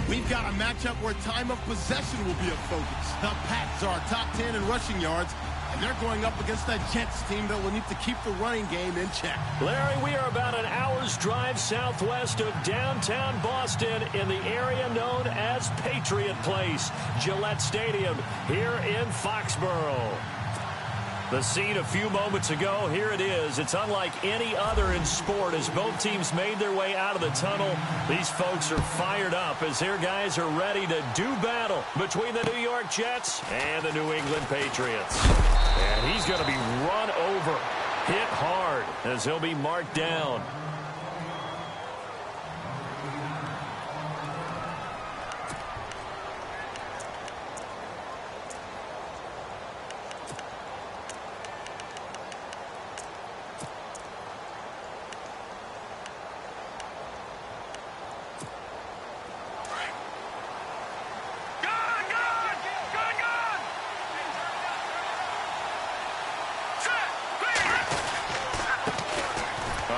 We've got a matchup where time of possession will be a focus. The Pats are top 10 in rushing yards, and they're going up against that Jets team that will need to keep the running game in check. Larry, we are about an hour's drive southwest of downtown Boston in the area known as Patriot Place, Gillette Stadium here in Foxborough. The scene a few moments ago, here it is. It's unlike any other in sport as both teams made their way out of the tunnel. These folks are fired up as their guys are ready to do battle between the New York Jets and the New England Patriots. And he's going to be run over, hit hard as he'll be marked down.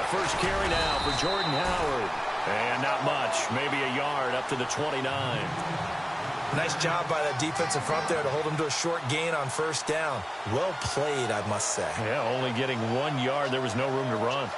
First carry now for Jordan Howard. And not much. Maybe a yard up to the 29. Nice job by that defensive front there to hold him to a short gain on first down. Well played, I must say. Yeah, only getting 1 yard. There was no room to run.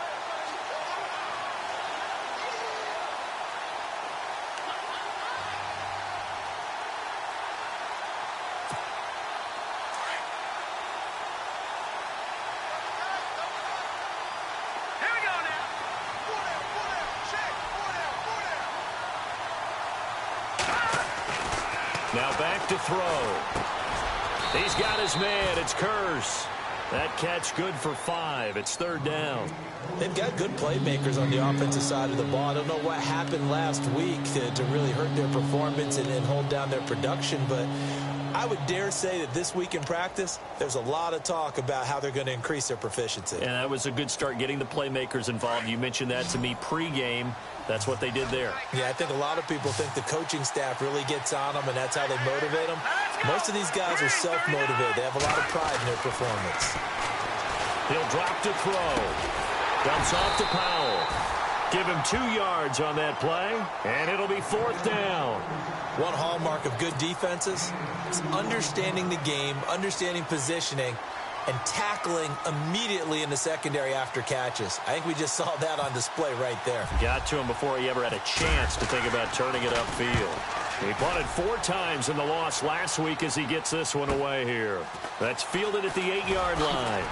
Now back to throw. He's got his man. It's Curse. That catch good for 5. It's third down. They've got good playmakers on the offensive side of the ball. I don't know what happened last week to really hurt their performance and hold down their production, but I would dare say that this week in practice, there's a lot of talk about how they're going to increase their proficiency. And that was a good start getting the playmakers involved. You mentioned that to me pregame. That's what they did there. Yeah, I think a lot of people think the coaching staff really gets on them, and that's how they motivate them. Most of these guys are self-motivated. They have a lot of pride in their performance. He'll drop to throw. Dumps off to Powell. Give him 2 yards on that play, and it'll be fourth down. One hallmark of good defenses is understanding the game, understanding positioning, and tackling immediately in the secondary after catches. I think we just saw that on display right there. Got to him before he ever had a chance to think about turning it upfield. He punted 4 times in the loss last week as he gets this one away here. That's fielded at the 8-yard line.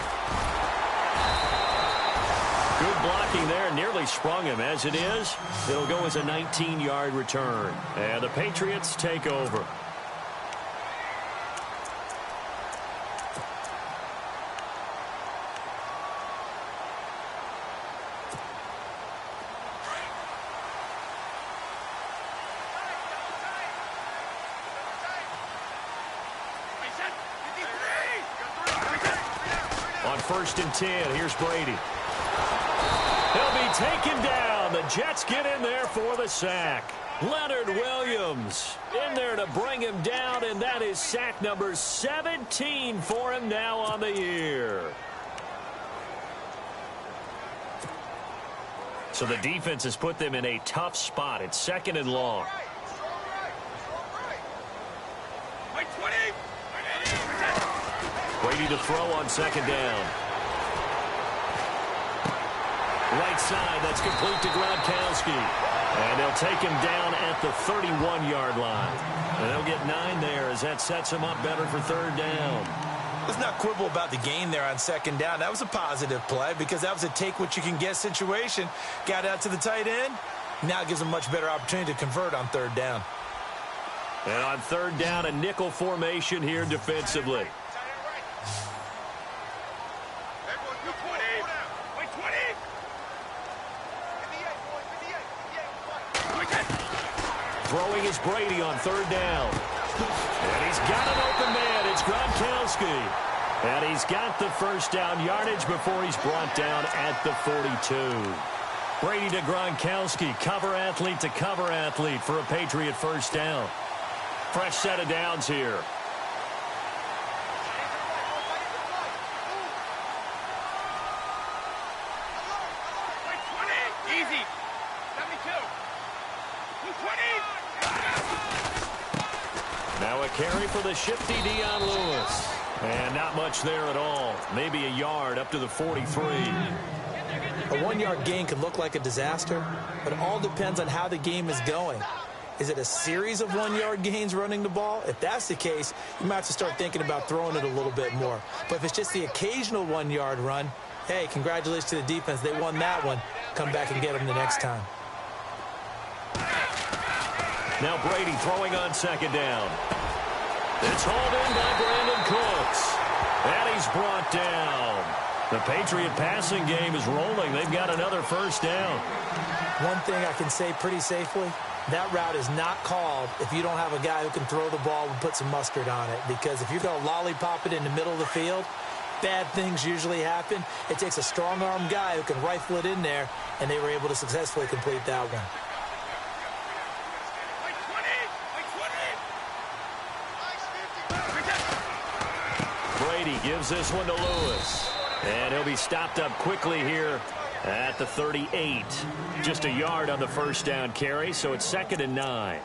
Good blocking there, nearly sprung him. As it is, it'll go as a 19-yard return. And the Patriots take over. On 1st and 10, here's Brady. He'll be taken down. The Jets get in there for the sack. Leonard Williams in there to bring him down, and that is sack number 17 for him now on the year. So the defense has put them in a tough spot. It's 2nd and long. Brady to throw on 2nd down. Right side, that's complete to Gronkowski. And they'll take him down at the 31-yard line. And they'll get 9 there as that sets him up better for 3rd down. Let's not quibble about the gain there on 2nd down. That was a positive play because that was a take-what-you-can-get situation. Got out to the tight end. Now it gives them a much better opportunity to convert on 3rd down. And on 3rd down, a nickel formation here defensively. Throwing is Brady on 3rd down. And he's got an open man. It's Gronkowski. And he's got the first down yardage before he's brought down at the 42. Brady to Gronkowski. Cover athlete to cover athlete for a Patriot first down. Fresh set of downs here. Now a carry for the shifty Dion Lewis. And not much there at all. Maybe a yard up to the 43. A 1-yard gain can look like a disaster, but it all depends on how the game is going. Is it a series of 1-yard gains running the ball? If that's the case, you might have to start thinking about throwing it a little bit more. But if it's just the occasional 1-yard run, hey, congratulations to the defense. They won that one. Come back and get them the next time. Now Brady throwing on second down. It's hauled in by Brandon Cooks. And he's brought down. The Patriot passing game is rolling. They've got another first down. One thing I can say pretty safely, that route is not called if you don't have a guy who can throw the ball and put some mustard on it. Because if you're going to lollipop it in the middle of the field, bad things usually happen. It takes a strong-arm guy who can rifle it in there, and they were able to successfully complete that one. Brady gives this one to Lewis. And he'll be stopped up quickly here at the 38. Just a yard on the first down carry, so it's 2nd and 9.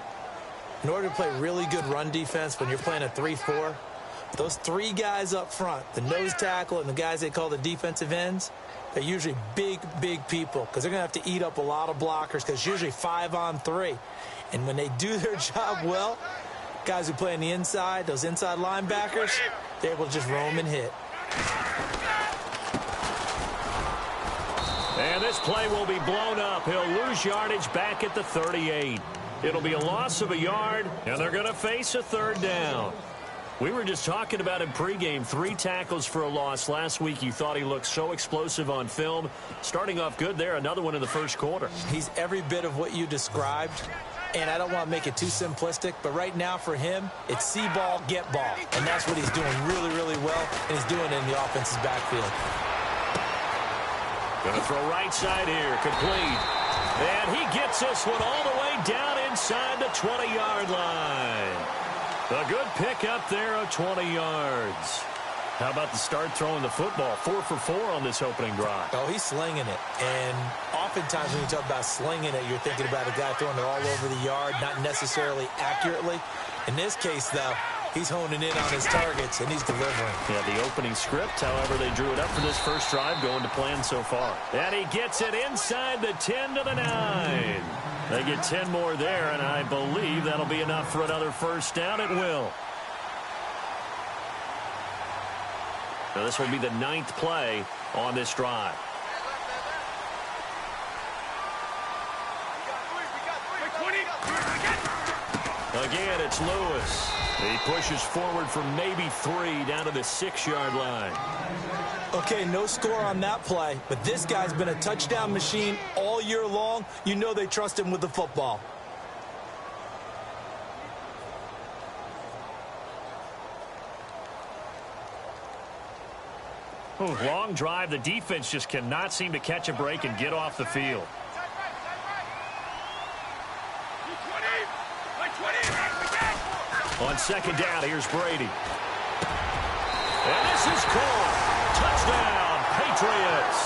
In order to play really good run defense when you're playing a 3-4, those 3 guys up front, the nose tackle and the guys they call the defensive ends, they're usually big, big people because they're going to have to eat up a lot of blockers because it's usually 5-on-3. And when they do their job well, guys who play on the inside, those inside linebackers, they're able to just roam and hit. And this play will be blown up. He'll lose yardage back at the 38. It'll be a loss of a yard, and they're going to face a 3rd down. We were just talking about him pregame. 3 tackles for a loss last week. You thought he looked so explosive on film. Starting off good there. Another one in the first quarter. He's every bit of what you described. And I don't want to make it too simplistic, but right now for him, it's see ball, get ball. And that's what he's doing really, really well, and he's doing it in the offense's backfield. Going to throw right side here, complete. And he gets this one all the way down inside the 20-yard line. A good pick up there of 20 yards. How about the start throwing the football? 4 for 4 on this opening drive. Oh, he's slinging it. And oftentimes when you talk about slinging it, you're thinking about a guy throwing it all over the yard, not necessarily accurately. In this case, though, he's honing in on his targets, and he's delivering. Yeah, the opening script, however, they drew it up for this first drive, going to plan so far. And he gets it inside the 10 to the 9. They get 10 more there, and I believe that'll be enough for another first down. It will. Now this will be the 9th play on this drive. Again, it's Lewis. He pushes forward for maybe 3 down to the 6-yard line. Okay, no score on that play, but this guy's been a touchdown machine all year long. You know they trust him with the football. Long drive. The defense just cannot seem to catch a break and get off the field. On second down, here's Brady. And this is caught. Touchdown, Patriots.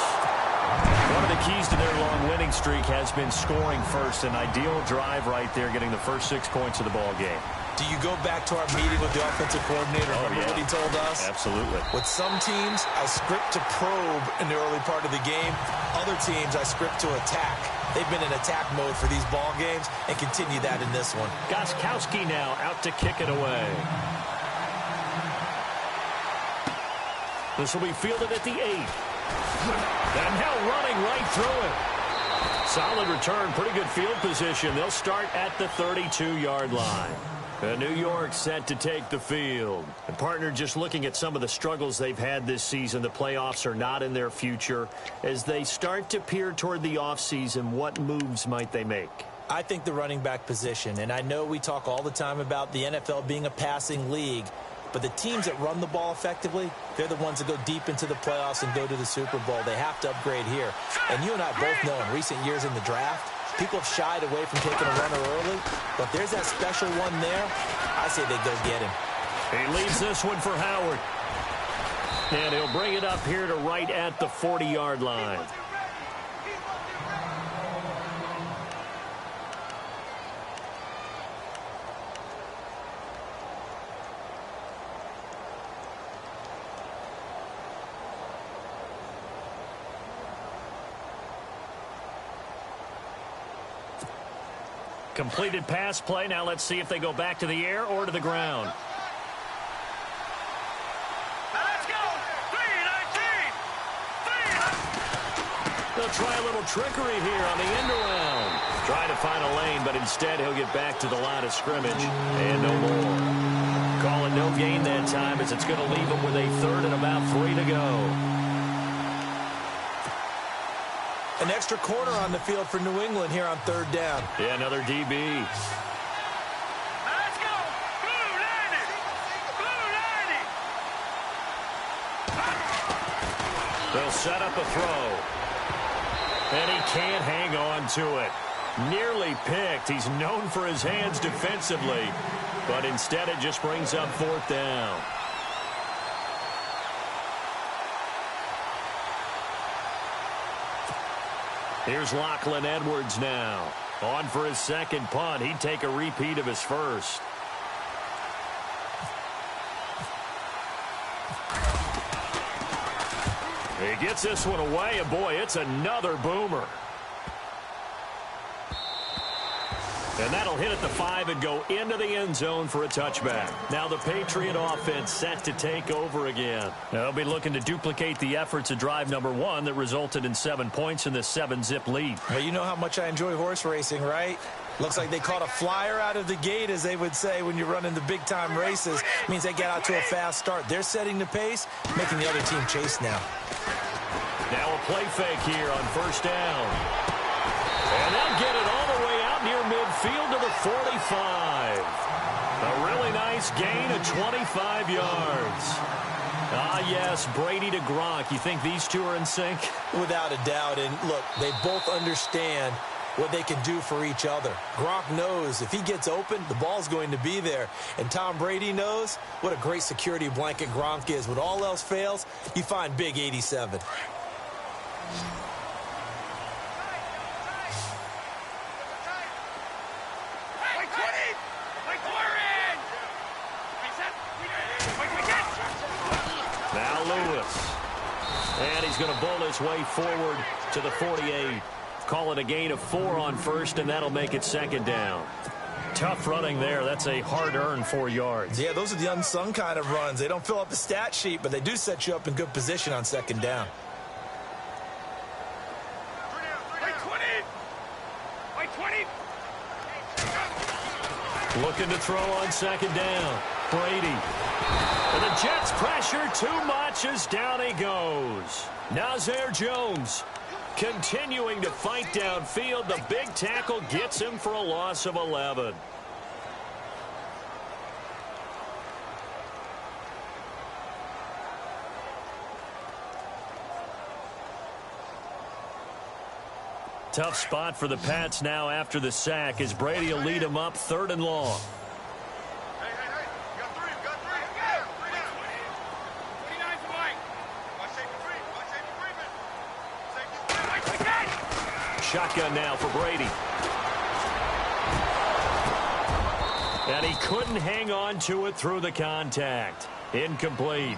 One of the keys to their long winning streak has been scoring first. An ideal drive right there, getting the first 6 points of the ball game. Do you go back to our meeting with the offensive coordinator? Remember what he told us? Absolutely. With some teams, I script to probe in the early part of the game. Other teams, I script to attack. They've been in attack mode for these ball games and continue that in this one. Gostkowski now out to kick it away. This will be fielded at the 8. And now running right through it. Solid return, pretty good field position. They'll start at the 32-yard line. New York set to take the field. And partner, just looking at some of the struggles they've had this season, the playoffs are not in their future. As they start to peer toward the offseason, what moves might they make? I think the running back position, and I know we talk all the time about the NFL being a passing league, but the teams that run the ball effectively, they're the ones that go deep into the playoffs and go to the Super Bowl. They have to upgrade here. And you and I both know in recent years in the draft, people have shied away from taking a runner early, but there's that special one there. I say they go get him. He leaves this one for Howard. And he'll bring it up here to right at the 40-yard line. Completed pass play. Now let's see if they go back to the air or to the ground. Let's go. 3-19. They'll try a little trickery here on the end around. Trying to find a lane, but instead he'll get back to the line of scrimmage. And no more. Call it no gain that time as it's going to leave him with a third and about 3 to go. An extra corner on the field for New England here on third down. Yeah, another DB. Let's go. Blue 90. Blue 90. They'll set up a throw. And he can't hang on to it. Nearly picked. He's known for his hands defensively. But instead it just brings up fourth down. Here's Lachlan Edwards now. On for his second punt. He'd take a repeat of his first. He gets this one away, and boy, it's another boomer. And that'll hit at the 5 and go into the end zone for a touchback. Now the Patriot offense set to take over again. They'll be looking to duplicate the efforts of drive number 1 that resulted in 7 points in this 7-zip lead. Well, you know how much I enjoy horse racing, right? Looks like they caught a flyer out of the gate, as they would say when you're running the big-time races. It means they get out to a fast start. They're setting the pace, making the other team chase now. Now a play fake here on first down. And they'll get it all the way out near midfield to the 45. A really nice gain of 25 yards. Ah, yes, Brady to Gronk. You think these two are in sync? Without a doubt. And look, they both understand what they can do for each other. Gronk knows if he gets open, the ball's going to be there. And Tom Brady knows what a great security blanket Gronk is. When all else fails, you find big 87. Now Lewis. And he's going to bull his way forward to the 48. Call it a gain of 4 on first, and that'll make it second down. Tough running there. That's a hard-earned 4 yards. Yeah, those are the unsung kind of runs. They don't fill up the stat sheet, but they do set you up in good position on second down. Looking to throw on second down. Brady. And the Jets pressure too much as down he goes. Nazir Jones continuing to fight downfield. The big tackle gets him for a loss of 11. Tough spot for the Pats now after the sack as Brady will lead them up 3rd and long. Shotgun now for Brady. And he couldn't hang on to it through the contact. Incomplete.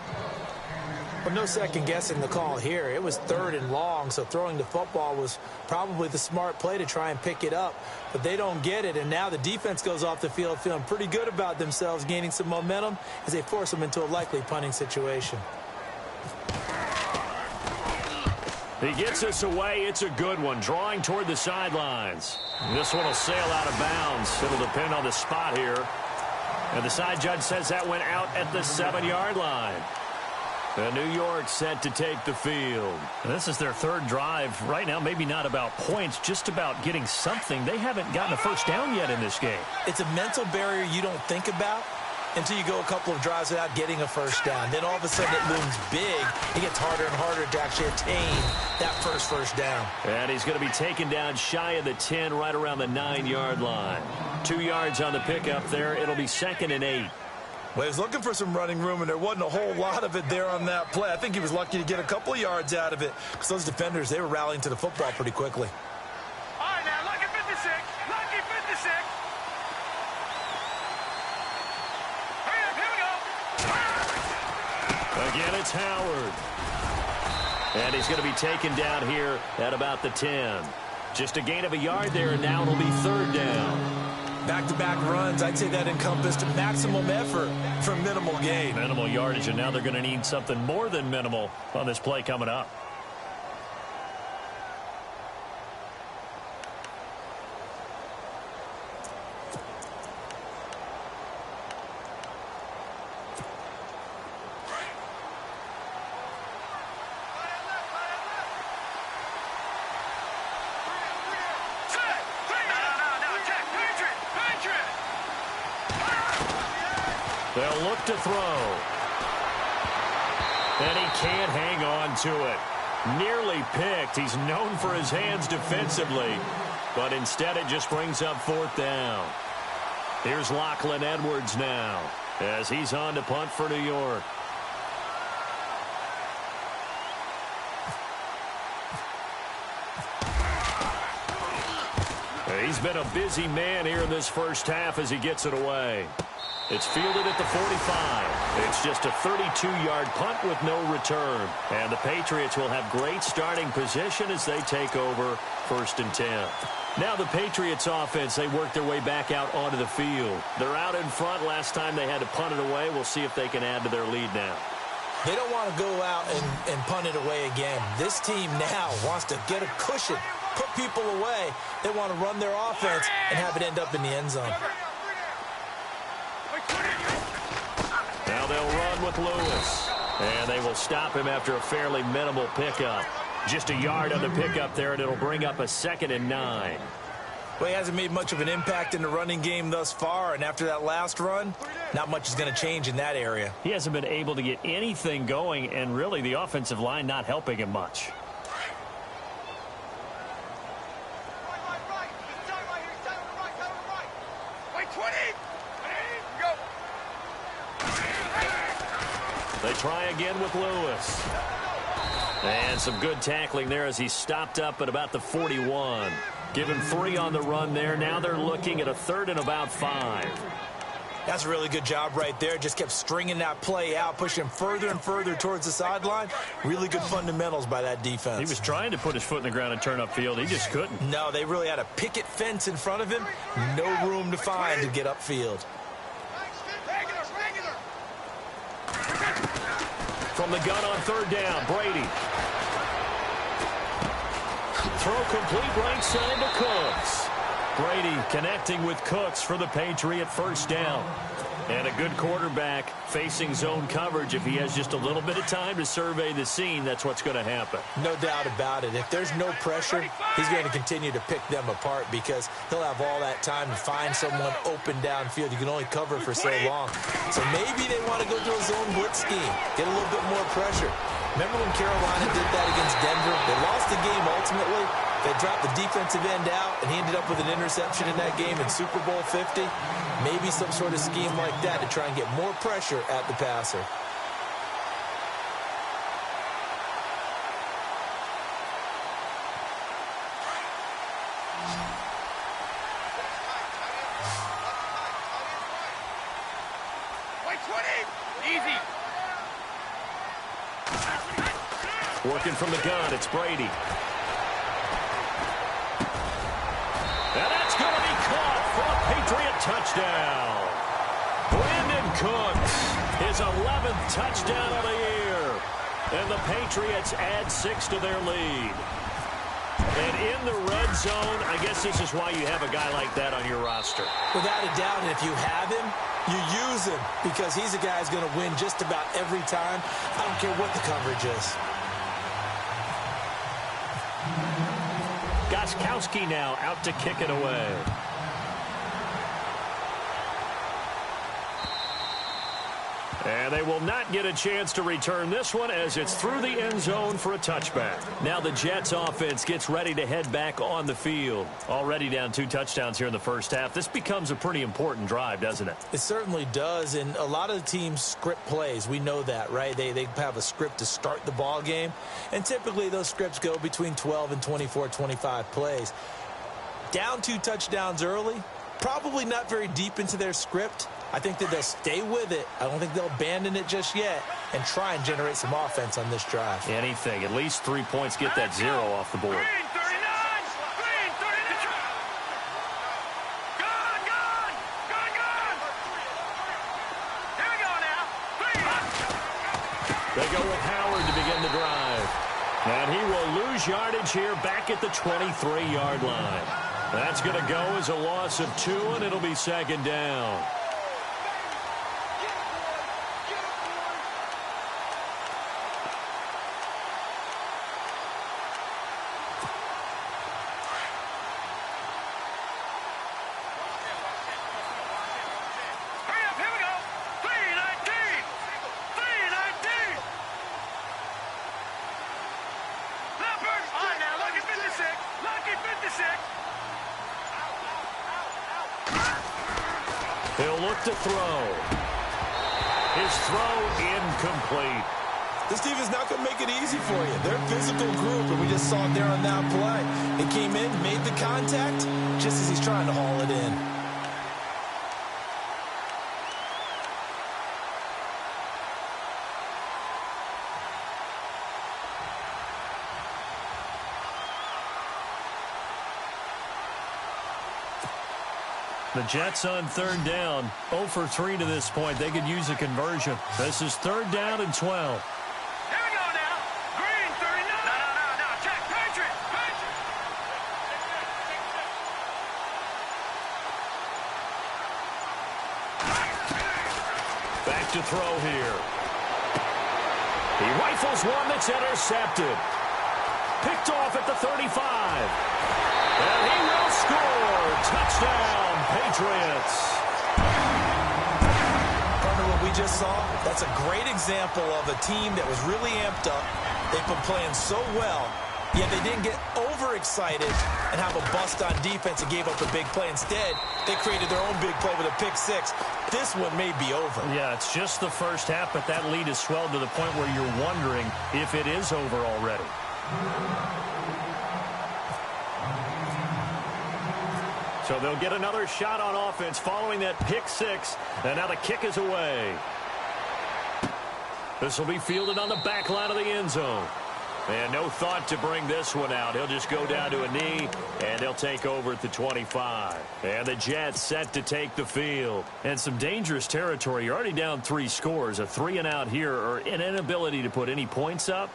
Well, no second guessing the call here. It was 3rd and long, so throwing the football was probably the smart play to try and pick it up. But they don't get it, and now the defense goes off the field feeling pretty good about themselves, gaining some momentum as they force them into a likely punting situation. He gets this away. It's a good one. Drawing toward the sidelines. This one will sail out of bounds. It'll depend on the spot here. And the side judge says that went out at the 7-yard line. And New York set to take the field. This is their 3rd drive. Right now, maybe not about points, just about getting something. They haven't gotten a first down yet in this game. It's a mental barrier you don't think about until you go a couple of drives without getting a first down. Then all of a sudden it looms big. It gets harder and harder to actually attain that first down. And he's going to be taken down shy of the 10, right around the 9-yard line. 2 yards on the pickup there. It'll be 2nd and 8. Well, he was looking for some running room, and there wasn't a whole lot of it there on that play. I think he was lucky to get a couple of yards out of it because those defenders, they were rallying to the football pretty quickly. All right, now, lucky 56. Lucky 56. Hurry up, here we go. Again, it's Howard. And he's going to be taken down here at about the 10. Just a gain of a yard there, and now it'll be 3rd down. Back-to-back runs, I'd say that encompassed maximum effort for minimal gain. Minimal yardage, and now they're going to need something more than minimal on this play coming up. They'll look to throw. And he can't hang on to it. Nearly picked. He's known for his hands defensively. But instead it just brings up 4th down. Here's Lachlan Edwards now as he's on to punt for New York. He's been a busy man here in this first half as he gets it away. It's fielded at the 45. It's just a 32-yard punt with no return. And the Patriots will have great starting position as they take over 1st and 10. Now the Patriots offense, they work their way back out onto the field. They're out in front. Last time they had to punt it away. We'll see if they can add to their lead now. They don't want to go out and punt it away again. This team now wants to get a cushion, put people away. They want to run their offense and have it end up in the end zone. Now they'll run with Lewis. And they will stop him after a fairly minimal pickup. Just a yard on the pickup there, and it'll bring up a 2nd and 9. Well, he hasn't made much of an impact in the running game thus far, and after that last run, not much is going to change in that area. He hasn't been able to get anything going, and really the offensive line not helping him much. They try again with Lewis. And some good tackling there as he stopped up at about the 41. Give him 3 on the run there. Now they're looking at a 3rd and about 5. That's a really good job right there. Just kept stringing that play out, pushing further and further towards the sideline. Really good fundamentals by that defense. He was trying to put his foot in the ground and turn upfield. He just couldn't. No, they really had a picket fence in front of him. No room to find to get upfield. From the gun on 3rd down, Brady. Throw complete right side to Cooks. Brady connecting with Cooks for the Patriot 1st down. And a good quarterback facing zone coverage. If he has just a little bit of time to survey the scene, that's what's going to happen. No doubt about it. If there's no pressure, he's going to continue to pick them apart because he'll have all that time to find someone open downfield. You can only cover for so long. So maybe they want to go to a zone blitz scheme, get a little bit more pressure. Remember when Carolina did that against Denver? They lost the game ultimately. They dropped the defensive end out, and he ended up with an interception in that game in Super Bowl 50. Maybe some sort of scheme like that to try and get more pressure at the passer. Working from the gun, it's Brady. And that's going to be caught for a Patriot touchdown. Brandon Cooks, his 11th touchdown of the year. And the Patriots add 6 to their lead. And in the red zone, I guess this is why you have a guy like that on your roster. Without a doubt, and if you have him, you use him because he's a guy who's going to win just about every time. I don't care what the coverage is. Gostkowski now out to kick it away. And they will not get a chance to return this one as it's through the end zone for a touchback. Now the Jets offense gets ready to head back on the field. Already down 2 touchdowns here in the first half. This becomes a pretty important drive, doesn't it? It certainly does, and a lot of the teams script plays. We know that, right? They have a script to start the ball game, and typically those scripts go between 12 and 24, 25 plays. Down 2 touchdowns early, probably not very deep into their script. I think that they'll stay with it. I don't think they'll abandon it just yet and try and generate some offense on this drive. Anything. At least 3 points. Get that 0 off the board. They go with Howard to begin the drive. And he will lose yardage here back at the 23-yard line. That's going to go as a loss of 2, and it'll be second down. He'll look to throw. His throw incomplete. This team is not going to make it easy for you. They're a physical group, and we just saw it there on that play. It came in, made the contact, just as he's trying to haul it in. The Jets on third down, 0 for 3 to this point. They could use a conversion. This is third down and 12. Here we go now. Green, 39. No. Check. Patriot. Back to throw here. He rifles one that's intercepted. Picked off at the 35. And he will score. Touchdown, Patriots. Partner, what we just saw, that's a great example of a team that was really amped up. They've been playing so well, yet they didn't get overexcited and have a bust on defense and gave up a big play. Instead, they created their own big play with a pick six. This one may be over. Yeah, it's just the first half, but that lead has swelled to the point where you're wondering if it is over already. So they'll get another shot on offense following that pick six. And now the kick is away. This will be fielded on the back line of the end zone. And no thought to bring this one out. He'll just go down to a knee, and they'll take over at the 25. And the Jets set to take the field. And some dangerous territory. You're already down 3 scores. A 3-and-out here, or an inability to put any points up.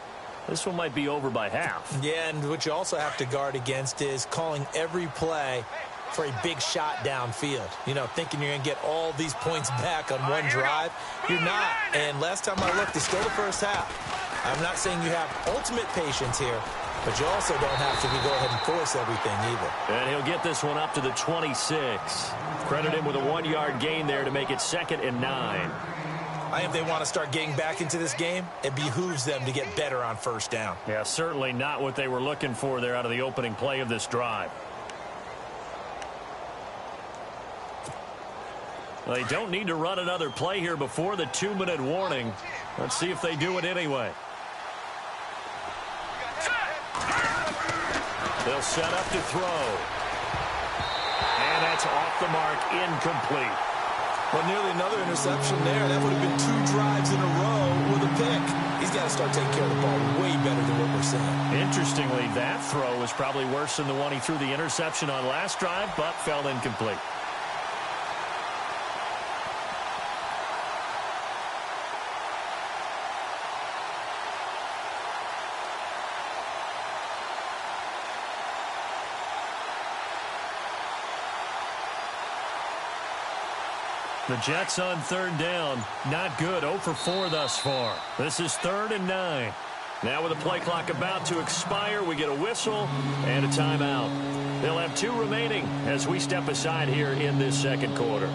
This one might be over by half. Yeah, and what you also have to guard against is calling every play for a big shot downfield. You know, thinking you're going to get all these points back on one drive. You're not. And last time I looked, it's still the first half. I'm not saying you have ultimate patience here, but you also don't have to go ahead and force everything either. And he'll get this one up to the 26. Credit him with a 1-yard gain there to make it 2nd and 9. If they want to start getting back into this game, it behooves them to get better on first down. Yeah, certainly not what they were looking for there out of the opening play of this drive. They don't need to run another play here before the 2-minute warning. Let's see if they do it anyway. They'll set up to throw. And that's off the mark, incomplete. Well, nearly another interception there. That would have been 2 drives in a row with a pick. He's got to start taking care of the ball way better than what we're seeing. Interestingly, that throw was probably worse than the one he threw the interception on last drive, but fell incomplete. The Jets on third down. Not good. 0 for 4 thus far. This is 3rd and 9. Now with the play clock about to expire, we get a whistle and a timeout. They'll have 2 remaining as we step aside here in this second quarter.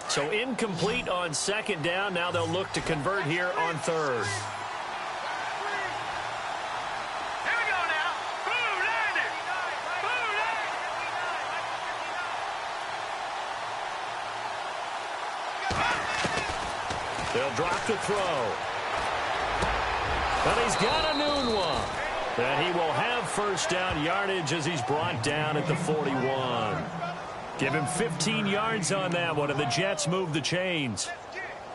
So incomplete on second down. Now they'll look to convert here on third. They'll drop to throw. And he's got a noon one. And he will have first down yardage as he's brought down at the 41. Give him 15 yards on that one, and the Jets move the chains.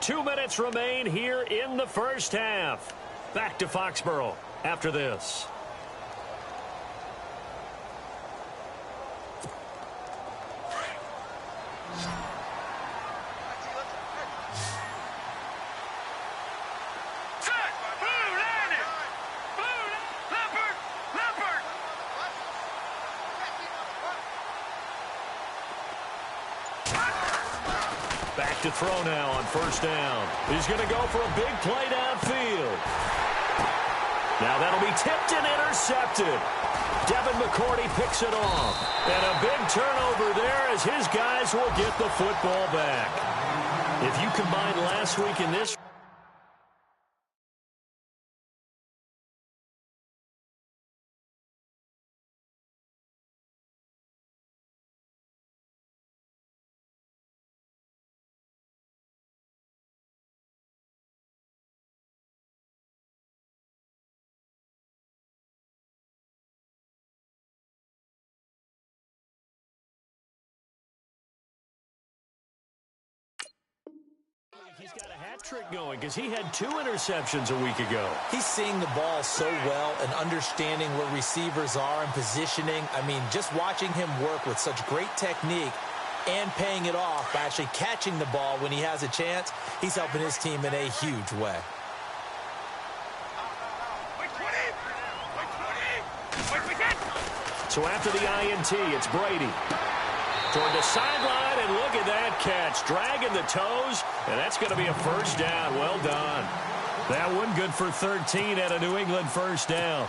2 minutes remain here in the first half. Back to Foxborough after this. Back to throw now on first down. He's going to go for a big play downfield. Now that'll be tipped and intercepted. Devin McCourty picks it off. And a big turnover there as his guys will get the football back. If you combine last week and this... He's got a hat trick going because he had 2 interceptions a week ago. He's seeing the ball so well and understanding where receivers are and positioning. I mean, just watching him work with such great technique and paying it off by actually catching the ball when he has a chance, he's helping his team in a huge way. So after the INT, it's Brady. Toward the sideline, and look at that catch. Dragging the toes, and that's going to be a first down. Well done. That one good for 13 at a New England first down.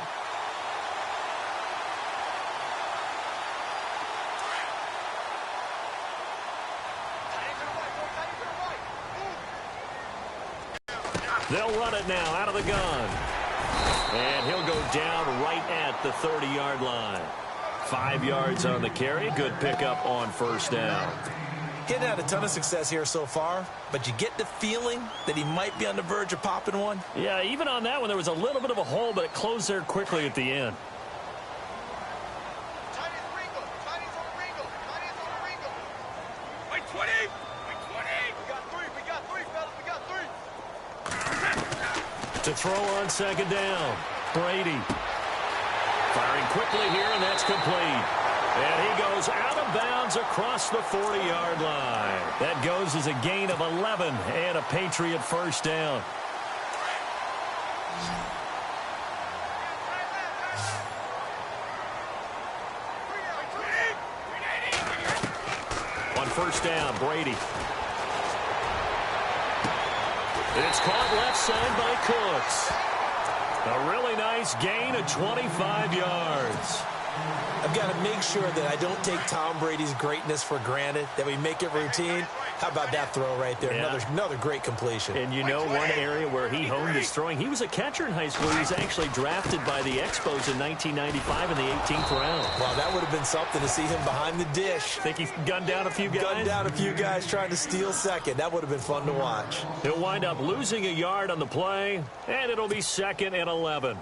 They'll run it now out of the gun. And he'll go down right at the 30-yard line. 5 yards on the carry. Good pickup on first down. He hadn't had a ton of success here so far, but you get the feeling that he might be on the verge of popping one. Yeah, even on that one, there was a little bit of a hole, but it closed there quickly at the end. To throw on second down, Brady. Firing quickly here, and that's complete. And he goes out of bounds across the 40-yard line. That goes as a gain of 11 and a Patriot first down. On first down, Brady. It's caught left side by Cooks. A really nice gain of 25 yards. I've got to make sure that I don't take Tom Brady's greatness for granted, that we make it routine. How about that throw right there? Yeah. Another great completion. And you know one area where he honed his throwing, he was a catcher in high school. He was actually drafted by the Expos in 1995 in the 18th round. Wow, that would have been something to see him behind the dish. Think he gunned down a few guys? Gunned down a few guys trying to steal second. That would have been fun to watch. He'll wind up losing a yard on the play, and it'll be 2nd and 11.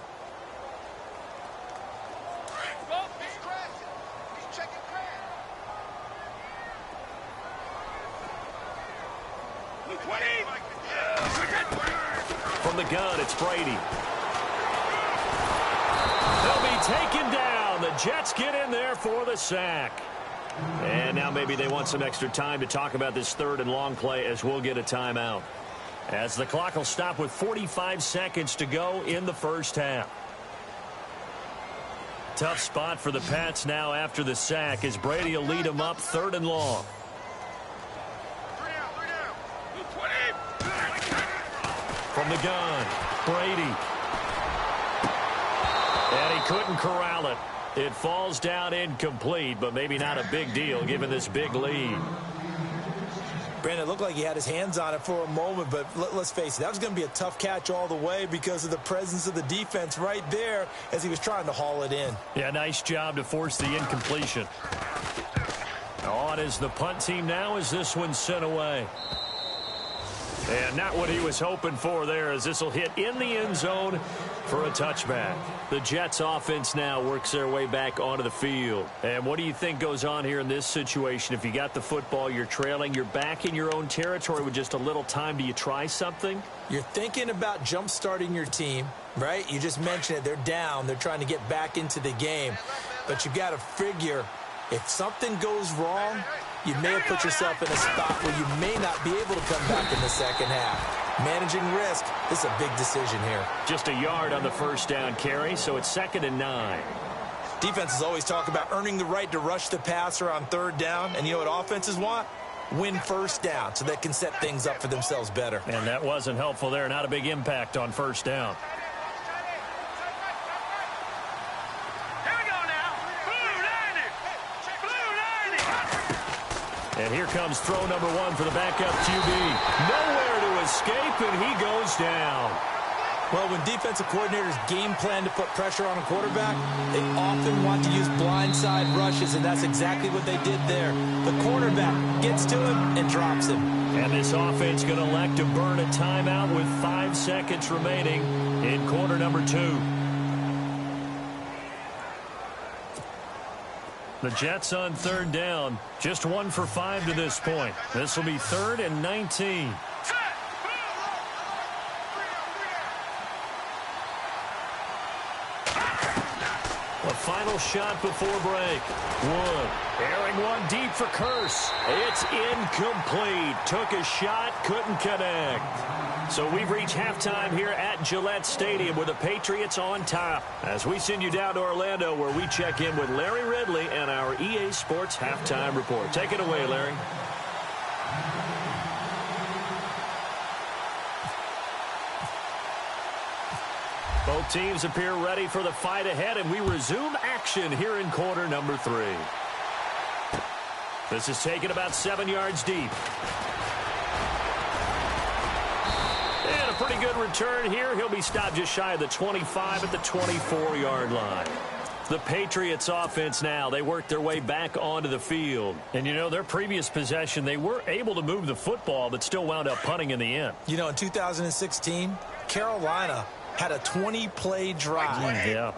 From the gun, it's Brady. They'll be taken down. The Jets get in there for the sack. And now maybe they want some extra time to talk about this 3rd and long play as we'll get a timeout. As the clock will stop with 45 seconds to go in the first half. Tough spot for the Pats now after the sack as Brady will lead them up 3rd and long. From the gun, Brady. And he couldn't corral it. It falls down incomplete, but maybe not a big deal given this big lead. Brandon, it looked like he had his hands on it for a moment, but let's face it, that was going to be a tough catch all the way because of the presence of the defense right there as he was trying to haul it in. Yeah, nice job to force the incompletion. On is the punt team now as this one's sent away. And not what he was hoping for there as this will hit in the end zone for a touchback. The Jets offense now works their way back onto the field. And what do you think goes on here in this situation? If you got the football, you're trailing, you're back in your own territory with just a little time. Do you try something? You're thinking about jump-starting your team, right? You just mentioned it. They're down. They're trying to get back into the game. But you've got to figure if something goes wrong, you may have put yourself in a spot where you may not be able to come back in the second half. Managing risk, this is a big decision here. Just a yard on the first down carry, so it's 2nd and 9. Defenses always talk about earning the right to rush the passer on 3rd down, and you know what offenses want? win first down so they can set things up for themselves better. And that wasn't helpful there. Not a big impact on first down. And here comes throw number 1 for the backup QB. Nowhere to escape, and he goes down. Well, when defensive coordinators game plan to put pressure on a quarterback, they often want to use blindside rushes, and that's exactly what they did there. The cornerback gets to him and drops him. And this offense going to elect to burn a timeout with 5 seconds remaining in quarter number 2. The Jets on third down, just 1 for 5 to this point. This will be 3rd and 19. The final shot before break. Wood airing one deep for Curse. It's incomplete. Took a shot, couldn't connect. So we've reached halftime here at Gillette Stadium with the Patriots on top. As we send you down to Orlando where we check in with Larry Ridley and our EA Sports Halftime Report. Take it away, Larry. Both teams appear ready for the fight ahead, and we resume action here in quarter number 3. This is taken about 7 yards deep. And a pretty good return here. He'll be stopped just shy of the 25 at the 24-yard line. The Patriots offense now, they work their way back onto the field. And, you know, their previous possession, they were able to move the football, but still wound up punting in the end. You know, in 2016, Carolina had a 20-play drive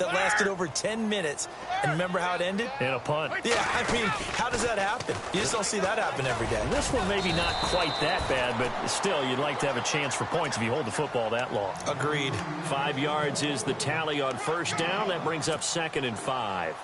that lasted over 10 minutes. And remember how it ended? In a punt. Yeah, I mean, how does that happen? You just don't see that happen every day. This one maybe not quite that bad, but still, you'd like to have a chance for points if you hold the football that long. Agreed. 5 yards is the tally on first down. That brings up 2nd and 5.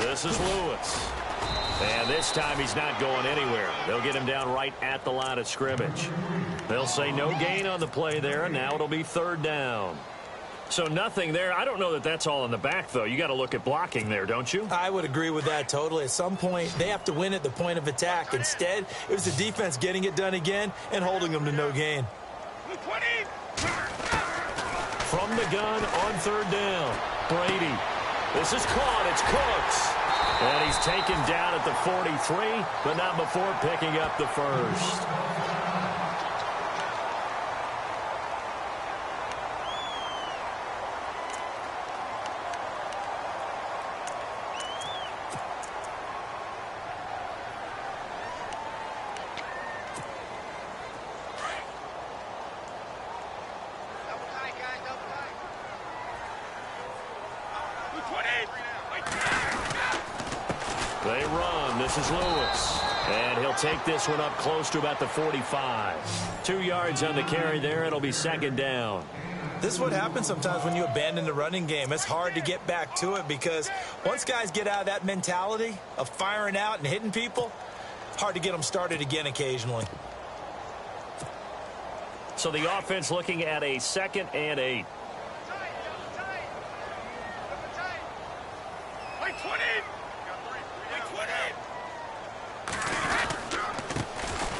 This is Lewis. And this time he's not going anywhere. They'll get him down right at the line of scrimmage. They'll say no gain on the play there, and now it'll be 3rd down. So nothing there. I don't know that that's all in the back, though. You got to look at blocking there, don't you? I would agree with that totally. At some point, they have to win at the point of attack. Instead, it was the defense getting it done again and holding them to no gain. From the gun on 3rd down, Brady. This is caught. It's Cooks. And he's taken down at the 43, but not before picking up the first. They run. This is Lewis. And he'll take this one up close to about the 45. 2 yards on the carry there. It'll be 2nd down. This is what happens sometimes when you abandon the running game. It's hard to get back to it because once guys get out of that mentality of firing out and hitting people, it's hard to get them started again occasionally. So the offense looking at a 2nd and 8.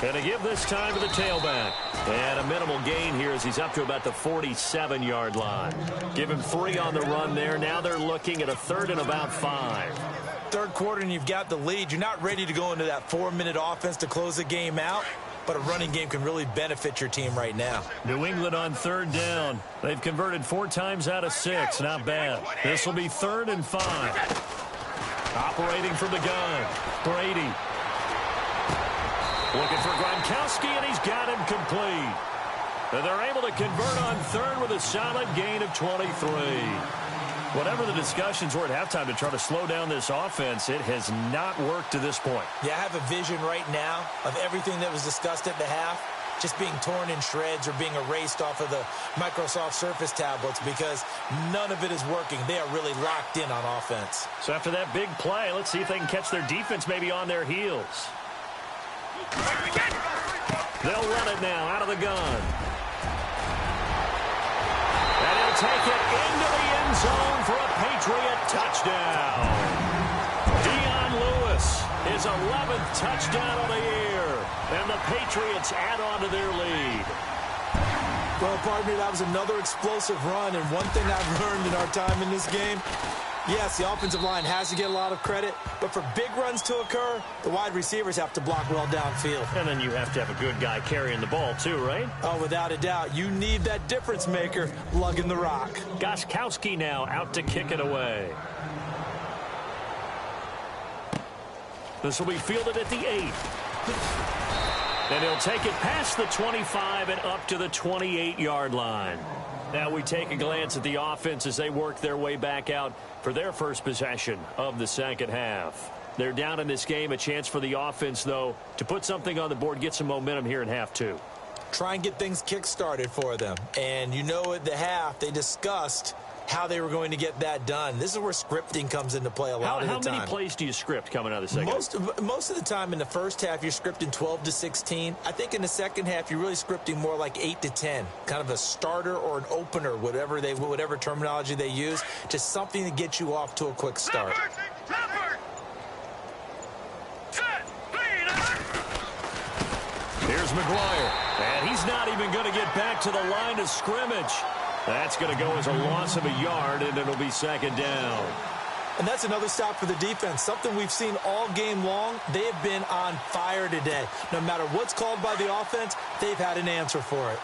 Going to give this time to the tailback. And a minimal gain here as he's up to about the 47-yard line. Give him 3 on the run there. Now they're looking at a 3rd and about 5. Third quarter and you've got the lead. You're not ready to go into that 4-minute offense to close the game out. But a running game can really benefit your team right now. New England on 3rd down. They've converted 4 times out of 6. Not bad. This will be 3rd and 5. Operating from the gun. Brady. Looking for Gronkowski, and he's got him complete. And they're able to convert on 3rd with a solid gain of 23. Whatever the discussions were at halftime to try to slow down this offense, it has not worked to this point. Yeah, I have a vision right now of everything that was discussed at the half just being torn in shreds or being erased off of the Microsoft Surface tablets because none of it is working. They are really locked in on offense. So after that big play, let's see if they can catch their defense maybe on their heels. They'll run it now out of the gun. And he'll take it into the end zone for a Patriot touchdown. His 11th touchdown of the year. And the Patriots add on to their lead. Well, partner, that was another explosive run. And one thing I've learned in our time in this game, yes, the offensive line has to get a lot of credit. But for big runs to occur, the wide receivers have to block well downfield. And then you have to have a good guy carrying the ball too, right? Oh, without a doubt. You need that difference maker lugging the rock. Gostkowski now out to kick it away. This will be fielded at the 8. And he'll take it past the 25 and up to the 28-yard line. Now we take a glance at the offense as they work their way back out for their first possession of the second half. They're down in this game. A chance for the offense, though, to put something on the board, get some momentum here in half 2. Try and get things kick-started for them. And you know at the half, they discussed how they were going to get that done. This is where scripting comes into play a lot of the time. How many plays do you script coming out of the second half? Most of the time in the first half, you're scripting 12 to 16. I think in the second half, you're really scripting more like 8 to 10. Kind of a starter or an opener, whatever terminology they use. Just something to get you off to a quick start. Here's McGuire. And he's not even going to get back to the line of scrimmage. That's going to go as a loss of a yard, and it'll be second down. And that's another stop for the defense. Something we've seen all game long. They have been on fire today. No matter what's called by the offense, they've had an answer for it.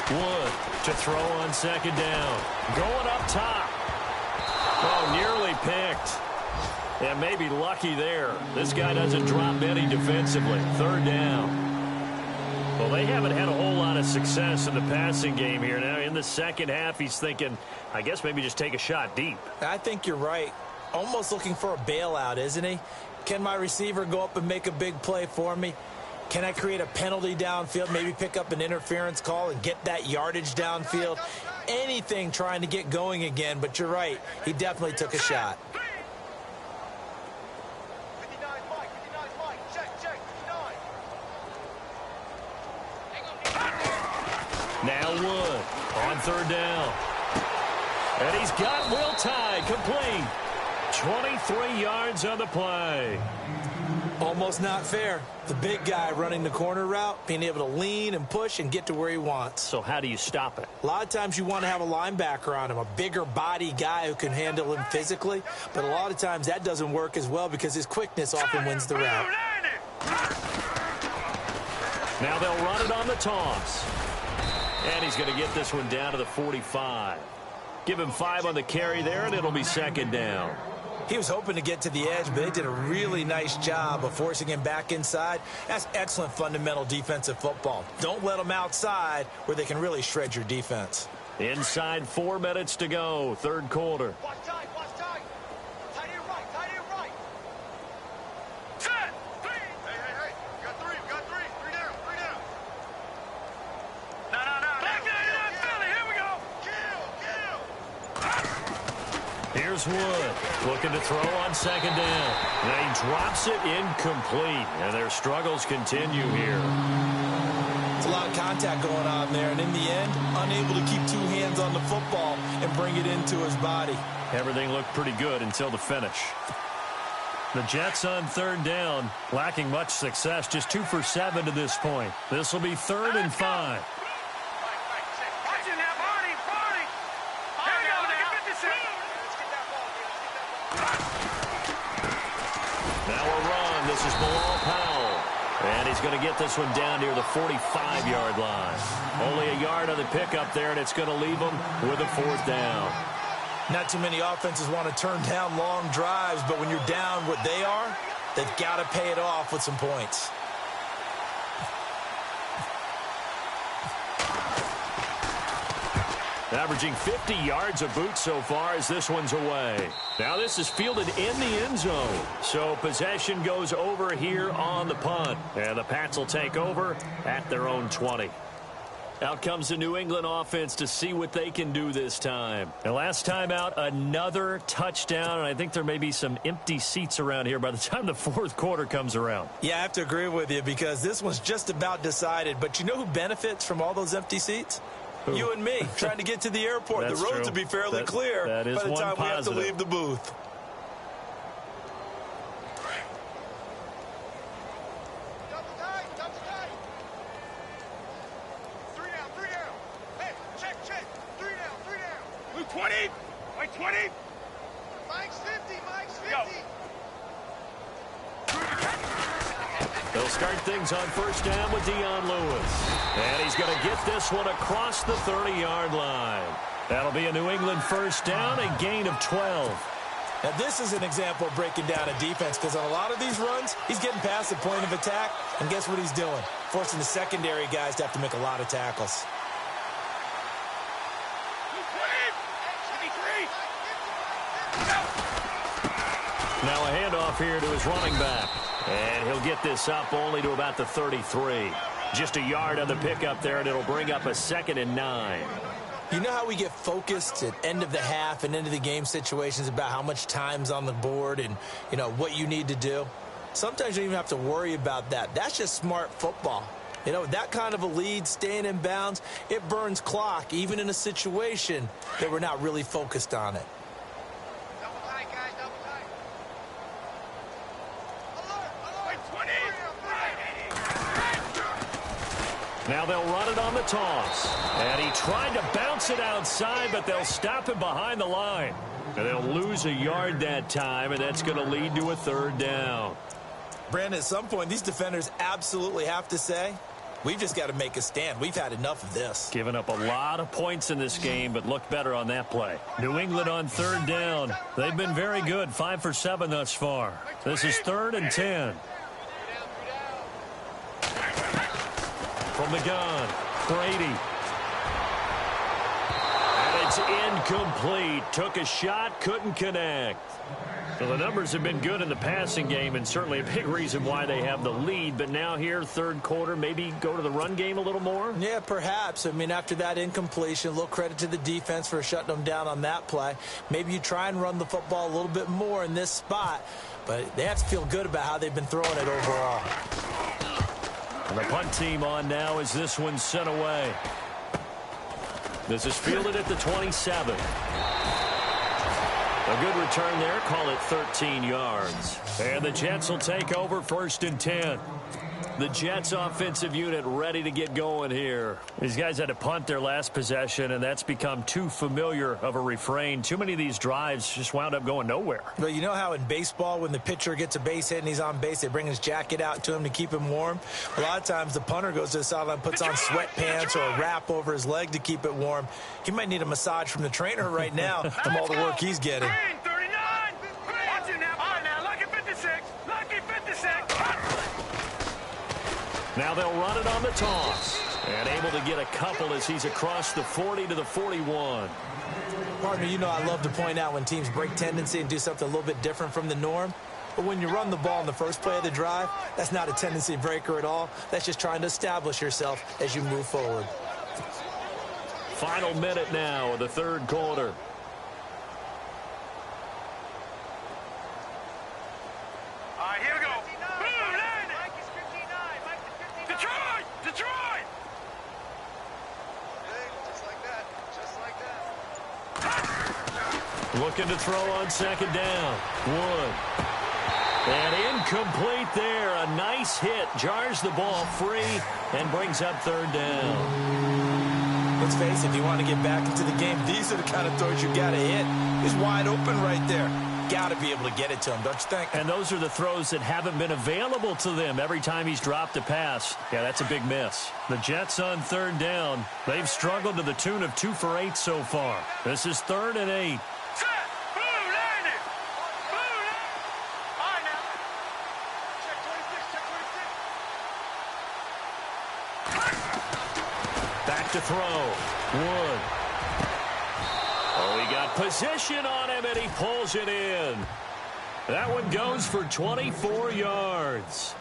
Wood to throw on second down. Going up top. Oh, nearly picked. And maybe lucky there. This guy doesn't drop any defensively. Third down. Well, they haven't had a whole lot of success in the passing game here. Now, in the second half, he's thinking, I guess maybe just take a shot deep. I think you're right. Almost looking for a bailout, isn't he? Can my receiver go up and make a big play for me? Can I create a penalty downfield, maybe pick up an interference call and get that yardage downfield? Anything trying to get going again, but you're right. He definitely took a shot. Now Wood on third down. And he's got Will Tye complete. 23 yards on the play. Almost not fair. The big guy running the corner route, being able to lean and push and get to where he wants. So how do you stop it? A lot of times you want to have a linebacker on him, a bigger body guy who can handle him physically. But a lot of times that doesn't work as well because his quickness often wins the route. Now they'll run it on the toss. And he's going to get this one down to the 45. Give him 5 on the carry there, and it'll be second down. He was hoping to get to the edge, but they did a really nice job of forcing him back inside. That's excellent fundamental defensive football. Don't let them outside where they can really shred your defense. Inside 4 minutes to go, third quarter. Watch tight, watch tight. Tight end right, tight end right. Set, 3. Hey. You got 3, you got 3. 3 down, 3 down. No. Back in Philly, here we go. Kill. Here's Wood looking to throw on second down. And he drops it incomplete. And their struggles continue here. It's a lot of contact going on there. And in the end, unable to keep 2 hands on the football and bring it into his body. Everything looked pretty good until the finish. The Jets on third down, lacking much success. Just 2 for 7 to this point. This will be 3rd and 5. This is Bilal Powell. And he's going to get this one down near the 45-yard line. Only a yard on the pickup there, and it's going to leave him with a 4th down. Not too many offenses want to turn down long drives, but when you're down what they are, they've got to pay it off with some points. Averaging 50 yards a boot so far as this one's away. Now this is fielded in the end zone. So possession goes over here on the punt. And the Pats will take over at their own 20. Out comes the New England offense to see what they can do this time. And last time out, another touchdown, and I think there may be some empty seats around here by the time the fourth quarter comes around. Yeah, I have to agree with you because this one's just about decided. But you know who benefits from all those empty seats? Who? You and me, trying to get to the airport. The roads will be fairly clear by the time we have to leave the booth. They'll start things on first down with Dion Lewis. And he's going to get this one across the 30-yard line. That'll be a New England first down, a gain of 12. Now, this is an example of breaking down a defense because on a lot of these runs, he's getting past the point of attack, and guess what he's doing? Forcing the secondary guys to have to make a lot of tackles. Now a handoff here to his running back. And he'll get this up only to about the 33. Just a yard on the pickup there, and it'll bring up a 2nd and 9. You know how we get focused at end of the half and end of the game situations about how much time's on the board and, you know, what you need to do? Sometimes you don't even have to worry about that. That's just smart football. You know, that kind of a lead, staying in bounds, it burns clock, even in a situation that we're not really focused on it. Now they'll run it on the toss. And he tried to bounce it outside, but they'll stop him behind the line. And they'll lose a yard that time, and that's going to lead to a 3rd down. Brandon, at some point, these defenders absolutely have to say, we've just got to make a stand. We've had enough of this. Given up a lot of points in this game, but looked better on that play. New England on 3rd down. They've been very good, 5 for 7 thus far. This is 3rd and 10. From the gun, Brady. And it's incomplete. Took a shot, couldn't connect. So the numbers have been good in the passing game, and certainly a big reason why they have the lead. But now here, 3rd quarter, maybe go to the run game a little more? Yeah, perhaps. I mean, after that incompletion, a little credit to the defense for shutting them down on that play. Maybe you try and run the football a little bit more in this spot, but they have to feel good about how they've been throwing it overall. And the punt team on now as this one's sent away. This is fielded at the 27. A good return there. Call it 13 yards. And the Jets will take over 1st and 10. The Jets offensive unit ready to get going here. These guys had to punt their last possession, and that's become too familiar of a refrain. Too many of these drives just wound up going nowhere. Well, you know how in baseball when the pitcher gets a base hit and he's on base, they bring his jacket out to him to keep him warm? A lot of times the punter goes to the sideline, puts on sweatpants or a wrap over his leg to keep it warm. He might need a massage from the trainer right now from all the work he's getting. Now they'll run it on the toss. And able to get a couple as he's across the 40 to the 41. Partner, you know I love to point out when teams break tendency and do something a little bit different from the norm. But when you run the ball in the first play of the drive, that's not a tendency breaker at all. That's just trying to establish yourself as you move forward. Final minute now of the 3rd quarter. Here we go. Detroit! Just like that. Just like that. Looking to throw on 2nd down. Wood. And incomplete there. A nice hit. Jars the ball free and brings up 3rd down. Let's face it, if you want to get back into the game, these are the kind of throws you got to hit. He's wide open right there. Got to be able to get it to him, don't you think? And those are the throws that haven't been available to them every time he's dropped a pass. Yeah, that's a big miss. The Jets on 3rd down. They've struggled to the tune of 2 for 8 so far. This is 3rd and 8. Back to throw. Wood. Oh, he got position on him, and he pulls it in. That one goes for 24 yards.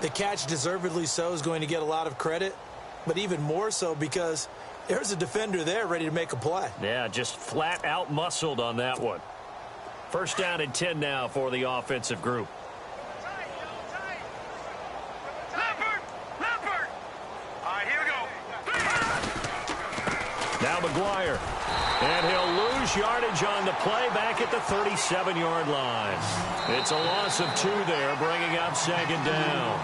The catch, deservedly so, is going to get a lot of credit. but even more so because there's a defender there ready to make a play. Yeah, just flat out muscled on that one. First down and 10 now for the offensive group. Leopard! All right, here we go. Now McGuire. And he'll lose yardage on the play back at the 37-yard line. It's a loss of 2 there, bringing up second down.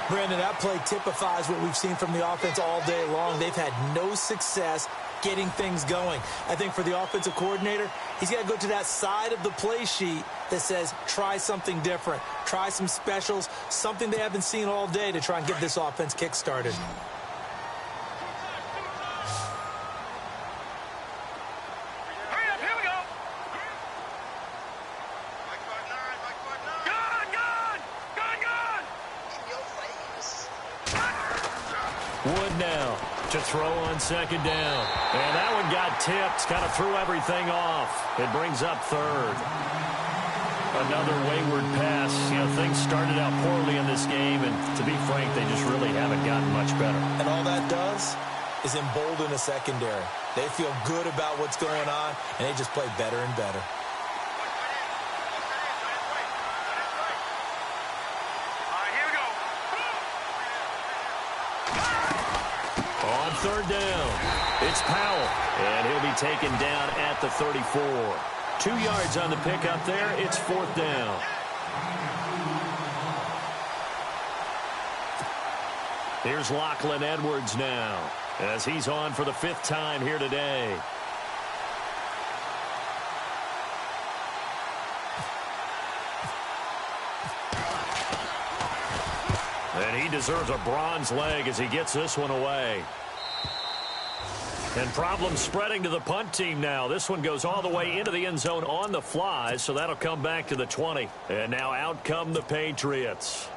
Brandon, that play typifies what we've seen from the offense all day long. They've had no success getting things going. I think for the offensive coordinator, he's got to go to that side of the play sheet that says try something different, try some specials, something they haven't seen all day to try and get this offense kick-started. Wood now to throw on second down. And that one got tipped. Kind of threw everything off. It brings up third. Another wayward pass. You know, things started out poorly in this game, and to be frank, they just really haven't gotten much better. And all that does is embolden a secondary. They feel good about what's going on, and they just play better and better. Third down. It's Powell, and he'll be taken down at the 34. 2 yards on the pickup there. It's fourth down. Here's Lachlan Edwards now, as he's on for the 5th time here today. And he deserves a bronze leg as he gets this one away. And problems spreading to the punt team now. This one goes all the way into the end zone on the fly, so that'll come back to the 20. And now out come the Patriots.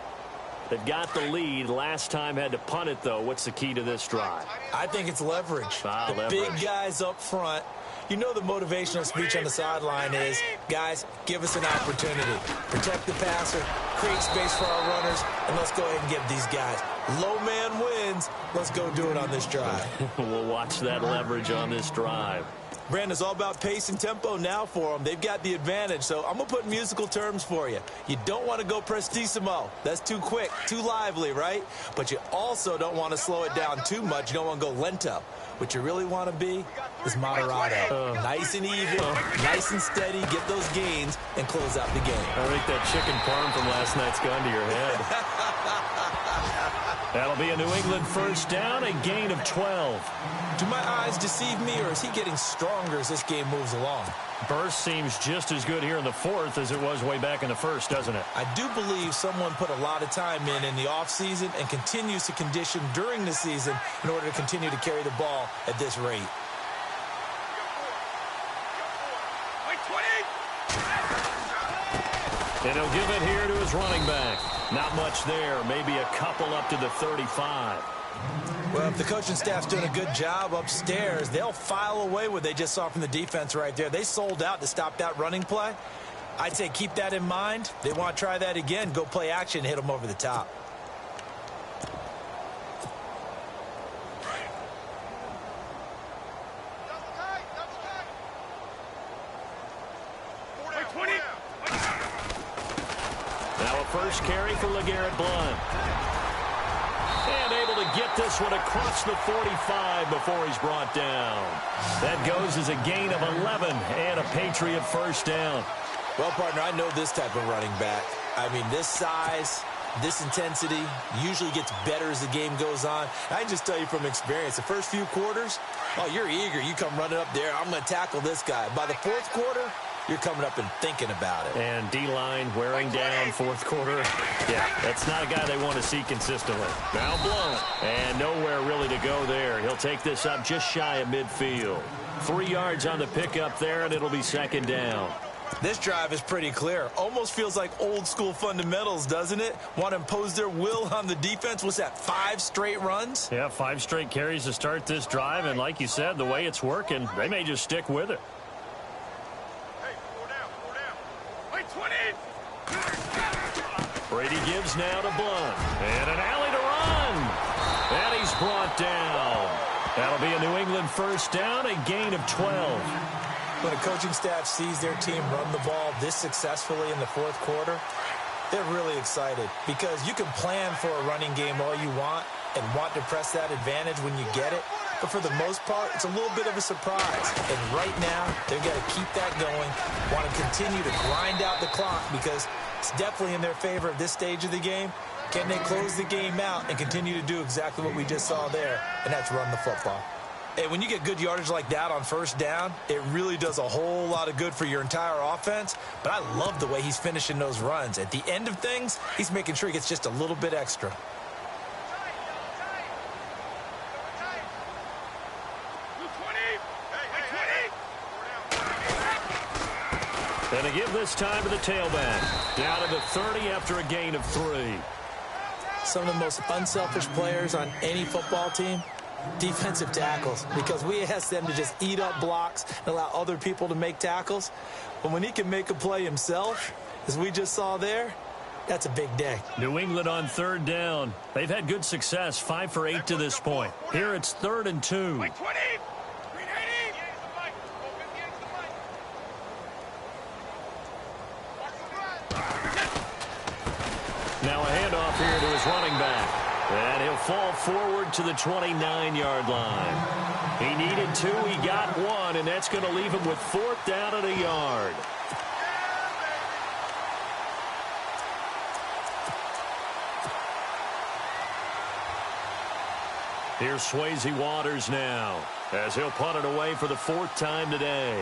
They've got the lead. Last time had to punt it, though. What's the key to this drive? I think it's leverage. The big guys up front. You know the motivational speech on the sideline is, guys, give us an opportunity. Protect the passer, create space for our runners, and let's go ahead and get these guys. Low man wins. Let's go do it on this drive. We'll watch that leverage on this drive. Brandon, it's all about pace and tempo now for them. They've got the advantage, so I'm going to put musical terms for you. You don't want to go prestissimo. That's too quick, too lively, right? But you also don't want to slow it down too much. You don't want to go lento. What you really want to be is moderato. Nice and even, nice and steady, get those gains, and close out the game. I think that chicken parm from last night's gone to your head. That'll be a New England first down, a gain of 12. Do my eyes deceive me, or is he getting stronger as this game moves along? Burst seems just as good here in the 4th as it was way back in the 1st, doesn't it? I do believe someone put a lot of time in the offseason and continues to condition during the season in order to continue to carry the ball at this rate. And he'll give it here to his running back. Not much there, maybe a couple up to the 35. Well, if the coaching staff's doing a good job upstairs, they'll file away what they just saw from the defense right there. They sold out to stop that running play. I'd say keep that in mind. They want to try that again, go play action, hit them over the top. Now a first carry for LeGarrette Blount. And able to get this one across the 45 before he's brought down. That goes as a gain of 11 and a Patriot first down. Well, partner, I know this type of running back. I mean, this size, this intensity usually gets better as the game goes on. I can just tell you from experience, the first few quarters, oh, you're eager. You come running up there, I'm going to tackle this guy. By the 4th quarter, you're coming up and thinking about it. And D-line wearing down 4th quarter. Yeah, that's not a guy they want to see consistently. Now Blount. And nowhere really to go there. He'll take this up just shy of midfield. 3 yards on the pickup there, and it'll be second down. This drive is pretty clear. Almost feels like old school fundamentals, doesn't it? Want to impose their will on the defense. What's that, 5 straight runs? Yeah, 5 straight carries to start this drive. And like you said, the way it's working, they may just stick with it. Brady gives now to Blount. And an alley to run. And he's brought down. first down, a gain of 12. When a coaching staff sees their team run the ball this successfully in the fourth quarter, they're really excited because you can plan for a running game all you want and want to press that advantage when you get it. But for the most part, it's a little bit of a surprise. And right now, they've got to keep that going, want to continue to grind out the clock because it's definitely in their favor at this stage of the game. Can they close the game out and continue to do exactly what we just saw there, and that's run the football? And when you get good yardage like that on first down, it really does a whole lot of good for your entire offense. But I love the way he's finishing those runs. At the end of things, he's making sure he gets just a little bit extra. And to give this time to the tailback. Down to the 30 after a gain of 3. Some of the most unselfish players on any football team, defensive tackles, because we ask them to just eat up blocks and allow other people to make tackles. But when he can make a play himself, as we just saw there, that's a big day. New England on third down. They've had good success, 5 for 8 to this point. Here it's 3rd and 2. Now a handoff here to his running back. And he'll fall forward to the 29-yard line. He needed 2, he got 1, and that's going to leave him with 4th down and a yard. Here's Swayze Waters now, as he'll punt it away for the 4th time today.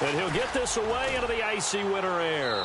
And he'll get this away into the icy winter air.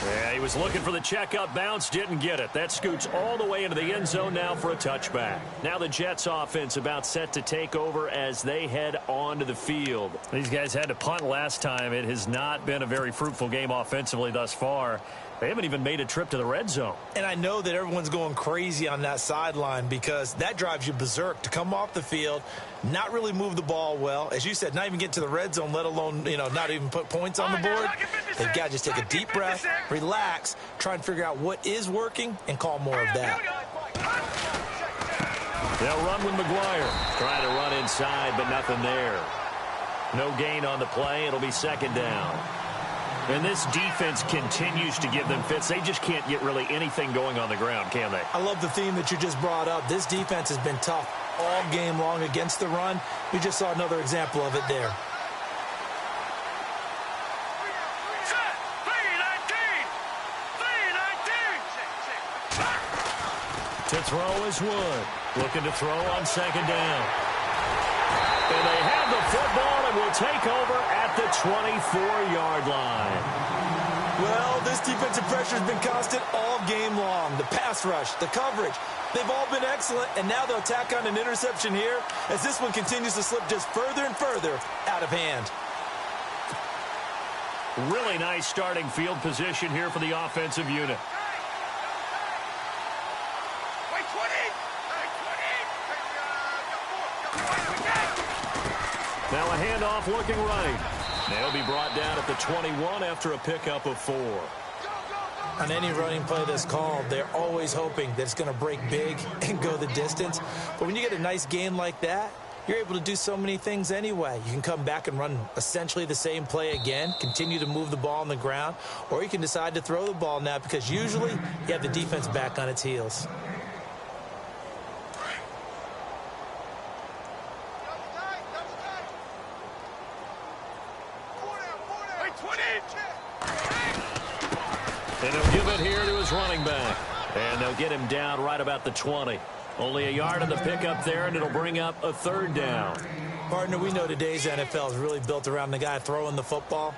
Yeah, he was looking for the checkup bounce, didn't get it. That scoots all the way into the end zone now for a touchback. Now the Jets offense about set to take over as they head onto the field. These guys had to punt last time. It has not been a very fruitful game offensively thus far. They haven't even made a trip to the red zone. And I know that everyone's going crazy on that sideline because that drives you berserk to come off the field, not really move the ball well. As you said, not even get to the red zone, let alone, not even put points on the board. They've got to just take a deep breath, relax, try and figure out what is working, and call more of that. They'll run with McGuire. Trying to run inside, but nothing there. No gain on the play. It'll be 2nd down. And this defense continues to give them fits. They just can't get really anything going on the ground, can they? I love the theme that you just brought up. This defense has been tough all game long against the run. We just saw another example of it there. To throw is Wood. Looking to throw on 2nd down. And they have the football and will take over at the 24-yard line. Well, this defensive pressure has been constant all game long. The pass rush, the coverage, they've all been excellent, and now they'll tack on an interception here as this one continues to slip just further and further out of hand. Really nice starting field position here for the offensive unit. Now a handoff looking right. They'll be brought down at the 21 after a pickup of 4. On any running play that's called, they're always hoping that it's going to break big and go the distance. But when you get a nice gain like that, you're able to do so many things anyway. You can come back and run essentially the same play again, continue to move the ball on the ground, or you can decide to throw the ball now because usually you have the defense back on its heels. And he'll give it here to his running back. And they'll get him down right about the 20. Only a yard on the pickup there, and it'll bring up a 3rd down. Partner, we know today's NFL is really built around the guy throwing the football.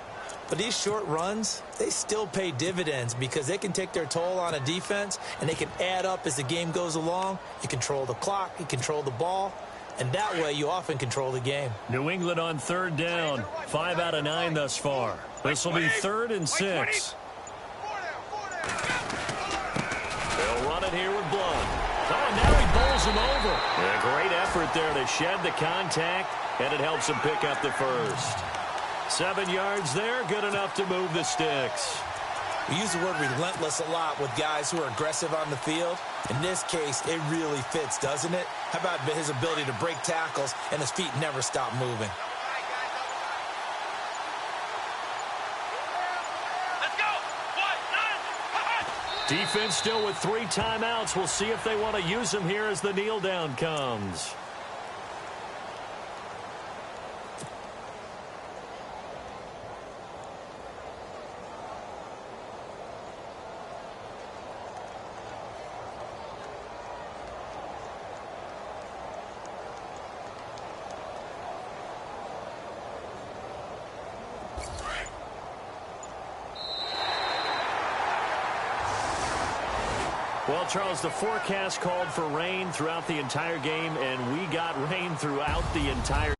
But these short runs, they still pay dividends because they can take their toll on a defense, and they can add up as the game goes along. You control the clock, you control the ball, and that way you often control the game. New England on 3rd down, 5 out of 9 thus far. This will be 3rd and 6. They'll run it here with Blunt. Oh, now he bowls him over. A great effort there to shed the contact, and it helps him pick up the 1st. 7 yards there, good enough to move the sticks. We use the word relentless a lot with guys who are aggressive on the field. In this case, it really fits, doesn't it? How about his ability to break tackles and his feet never stop moving? Let's go. Defense still with 3 timeouts. We'll see if they want to use them here as the kneel down comes. Well, Charles, the forecast called for rain throughout the entire game, and we got rain throughout the entire